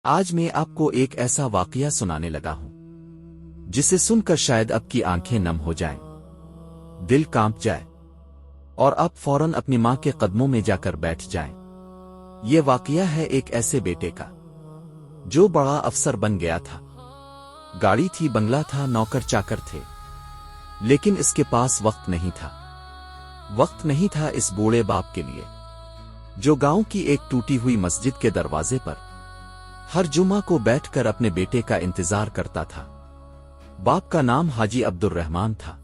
آج میں آپ کو ایک ایسا واقعہ سنانے لگا ہوں جسے سن کر شاید آپ کی آنکھیں نم ہو جائیں، دل کانپ جائے اور آپ فوراً اپنی ماں کے قدموں میں جا کر بیٹھ جائیں۔ یہ واقعہ ہے ایک ایسے بیٹے کا جو بڑا افسر بن گیا تھا، گاڑی تھی، بنگلہ تھا، نوکر چاکر تھے، لیکن اس کے پاس وقت نہیں تھا۔ وقت نہیں تھا اس بوڑھے باپ کے لیے جو گاؤں کی ایک ٹوٹی ہوئی مسجد کے دروازے پر ہر جمعہ کو بیٹھ کر اپنے بیٹے کا انتظار کرتا تھا۔ باپ کا نام حاجی عبد الرحمان تھا۔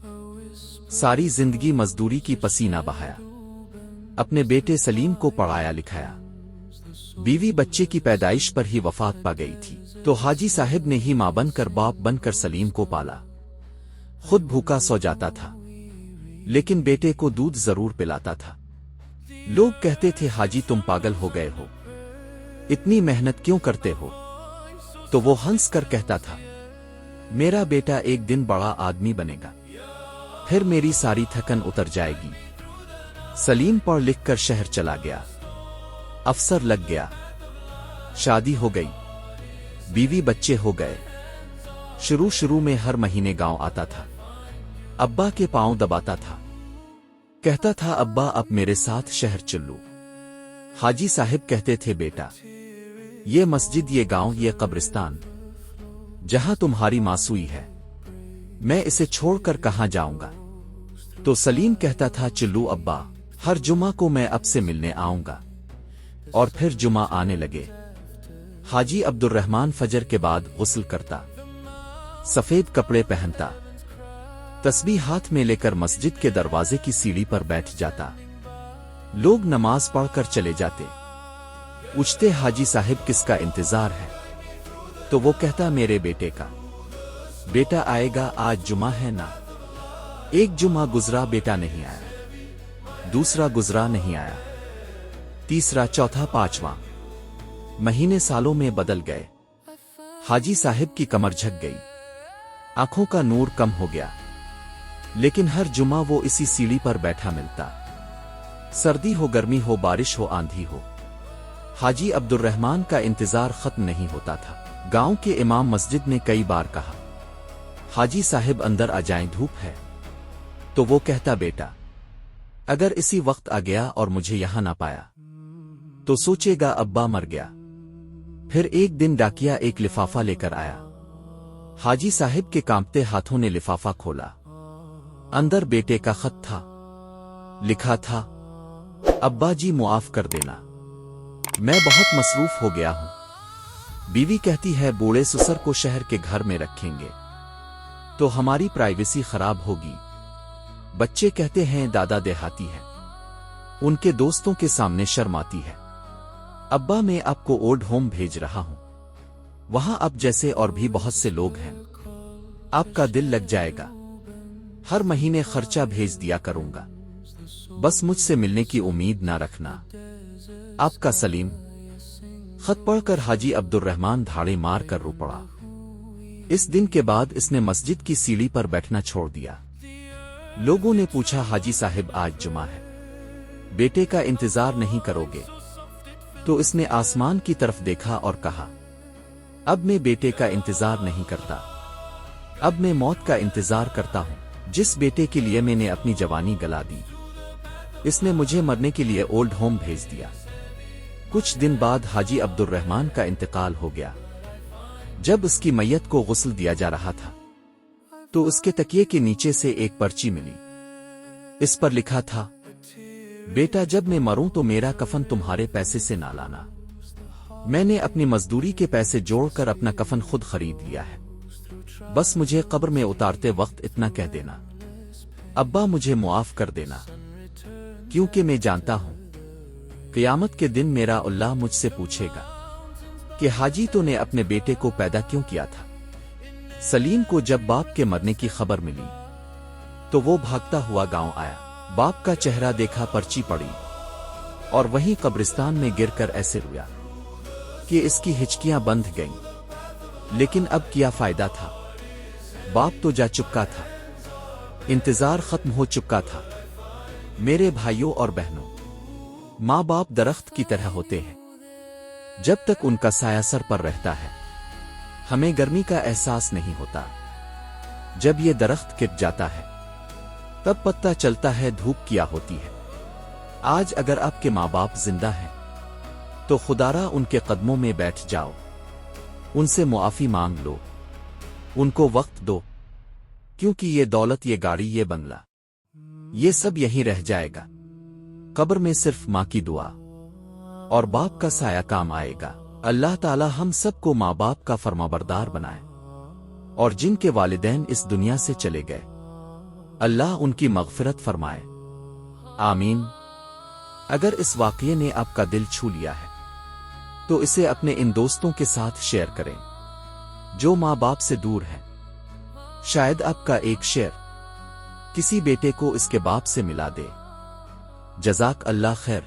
ساری زندگی مزدوری کی پسینہ بہایا، اپنے بیٹے سلیم کو پڑھایا لکھایا۔ بیوی بچے کی پیدائش پر ہی وفات پا گئی تھی تو حاجی صاحب نے ہی ماں بن کر باپ بن کر سلیم کو پالا۔ خود بھوکا سو جاتا تھا لیکن بیٹے کو دودھ ضرور پلاتا تھا۔ لوگ کہتے تھے حاجی تم پاگل ہو گئے ہو، اتنی محنت کیوں کرتے ہو؟ تو وہ ہنس کر کہتا تھا میرا بیٹا ایک دن بڑا آدمی بنے گا، پھر میری ساری تھکن اتر جائے گی۔ سلیم پڑھ لکھ کر شہر چلا گیا، افسر لگ گیا، شادی ہو گئی، بیوی بچے ہو گئے۔ شروع میں ہر مہینے گاؤں آتا تھا، ابا کے پاؤں دباتا تھا، کہتا تھا ابا اب میرے ساتھ شہر چلو۔ حاجی صاحب کہتے تھے بیٹا یہ مسجد، یہ گاؤں، یہ قبرستان جہاں تمہاری ماں سوئی ہے، میں اسے چھوڑ کر کہاں جاؤں گا؟ تو سلیم کہتا تھا چلو ابا، ہر جمعہ کو میں اب سے ملنے آؤں گا۔ اور پھر جمعہ آنے لگے، حاجی عبد الرحمان فجر کے بعد غسل کرتا، سفید کپڑے پہنتا، تسبیح ہاتھ میں لے کر مسجد کے دروازے کی سیڑھی پر بیٹھ جاتا۔ لوگ نماز پڑھ کر چلے جاتے، پوچھتے حاجی صاحب کس کا انتظار ہے؟ تو وہ کہتا میرے بیٹے کا، بیٹا آئے گا، آج جمعہ ہے نا۔ ایک جمعہ گزرا، بیٹا نہیں آیا، دوسرا گزرا، نہیں آیا، تیسرا، چوتھا، پانچواں، مہینے سالوں میں بدل گئے۔ حاجی صاحب کی کمر جھک گئی، آنکھوں کا نور کم ہو گیا، لیکن ہر جمعہ وہ اسی سیڑھی پر بیٹھا ملتا، سردی ہو، گرمی ہو، بارش ہو، آندھی ہو، حاجی عبد الرحمان کا انتظار ختم نہیں ہوتا تھا۔ گاؤں کے امام مسجد نے کئی بار کہا حاجی صاحب اندر آ جائیں، دھوپ ہے، تو وہ کہتا بیٹا اگر اسی وقت آ گیا اور مجھے یہاں نہ پایا تو سوچے گا ابا مر گیا۔ پھر ایک دن ڈاکیا ایک لفافہ لے کر آیا، حاجی صاحب کے کانپتے ہاتھوں نے لفافہ کھولا، اندر بیٹے کا خط تھا، لکھا تھا ابا جی معاف کر دینا، میں بہت مصروف ہو گیا ہوں۔ بیوی کہتی ہے بوڑھے سسر کو شہر کے گھر میں رکھیں گے تو ہماری پرائیویسی خراب ہوگی۔ بچے کہتے ہیں دادا دیہاتی ہے، ان کے دوستوں کے سامنے شرم آتی ہے۔ ابا میں آپ کو اولڈ ہوم بھیج رہا ہوں، وہاں آپ جیسے اور بھی بہت سے لوگ ہیں، آپ کا دل لگ جائے گا، ہر مہینے خرچہ بھیج دیا کروں گا، بس مجھ سے ملنے کی امید نہ رکھنا، آپ کا سلیم۔ خط پڑھ کر حاجی عبد الرحمان دھاڑے مار کر رو پڑا۔ اس دن کے بعد اس نے مسجد کی سیڑھی پر بیٹھنا چھوڑ دیا۔ لوگوں نے پوچھا حاجی صاحب آج جمعہ ہے، بیٹے کا انتظار نہیں کرو گے؟ تو اس نے آسمان کی طرف دیکھا اور کہا اب میں بیٹے کا انتظار نہیں کرتا، اب میں موت کا انتظار کرتا ہوں۔ جس بیٹے کے لیے میں نے اپنی جوانی گلا دی، اس نے مجھے مرنے کے لیے اولڈ ہوم بھیج دیا۔ کچھ دن بعد حاجی عبد الرحمان کا انتقال ہو گیا۔ جب اس کی میت کو غسل دیا جا رہا تھا تو اس کے تکیے کے نیچے سے ایک پرچی ملی، اس پر لکھا تھا بیٹا جب میں مروں تو میرا کفن تمہارے پیسے سے نہ لانا، میں نے اپنی مزدوری کے پیسے جوڑ کر اپنا کفن خود خرید لیا ہے، بس مجھے قبر میں اتارتے وقت اتنا کہہ دینا ابا مجھے معاف کر دینا، کیونکہ میں جانتا ہوں قیامت کے دن میرا اللہ مجھ سے پوچھے گا کہ حاجی تو نے اپنے بیٹے کو پیدا کیوں کیا تھا۔ سلیم کو جب باپ کے مرنے کی خبر ملی تو وہ بھاگتا ہوا گاؤں آیا، باپ کا چہرہ دیکھا، پرچی پڑی اور وہیں قبرستان میں گر کر ایسے رویا کہ اس کی ہچکیاں بندھ گئیں۔ لیکن اب کیا فائدہ تھا، باپ تو جا چکا تھا، انتظار ختم ہو چکا تھا۔ میرے بھائیوں اور بہنوں، ماں باپ درخت کی طرح ہوتے ہیں، جب تک ان کا سایہ سر پر رہتا ہے ہمیں گرمی کا احساس نہیں ہوتا۔ جب یہ درخت گٹ جاتا ہے تب پتہ چلتا ہے دھوپ کیا ہوتی ہے۔ آج اگر آپ کے ماں باپ زندہ ہیں تو خدارا ان کے قدموں میں بیٹھ جاؤ، ان سے معافی مانگ لو، ان کو وقت دو، کیونکہ یہ دولت، یہ گاڑی، یہ بنگلہ، یہ سب یہیں رہ جائے گا۔ قبر میں صرف ماں کی دعا اور باپ کا سایہ کام آئے گا۔ اللہ تعالی ہم سب کو ماں باپ کا فرمانبردار بنائے، اور جن کے والدین اس دنیا سے چلے گئے اللہ ان کی مغفرت فرمائے، آمین۔ اگر اس واقعے نے آپ کا دل چھو لیا ہے تو اسے اپنے ان دوستوں کے ساتھ شیئر کریں جو ماں باپ سے دور ہیں۔ شاید آپ کا ایک شعر کسی بیٹے کو اس کے باپ سے ملا دے۔ جزاک اللہ خیر۔